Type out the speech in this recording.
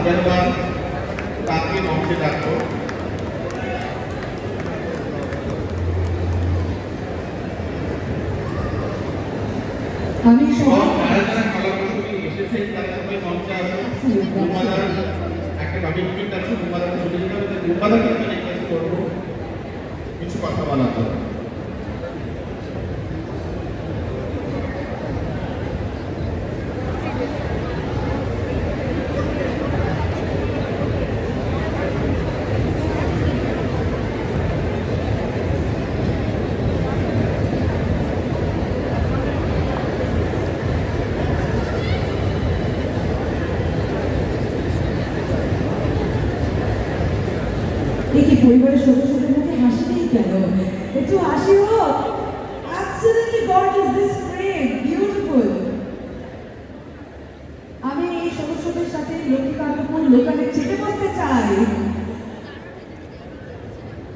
আগরওয়াল তাকে মঞ্চে ডাকবো। আমি যারা যারা কলা কৌশলী এসেছেন তারা সবাই মঞ্চে আসুন। রুমাদার একটা কমিটমেন্ট আছে, রুমাদার চলে যেতে হবে, রুমাদাকে আমি রিকোয়েস্ট করবো কিছু কথা বলার জন্য। দেখি পরিবারের সদস্যদের মুখে হাসি নেই কেন? একটু হাসি হোক। Absolutely gorgeous, this frame, beautiful. আমি এই সদস্যদের সাথে লক্ষ্মীকান্তপুর লোকালে চেপে বসতে চাই।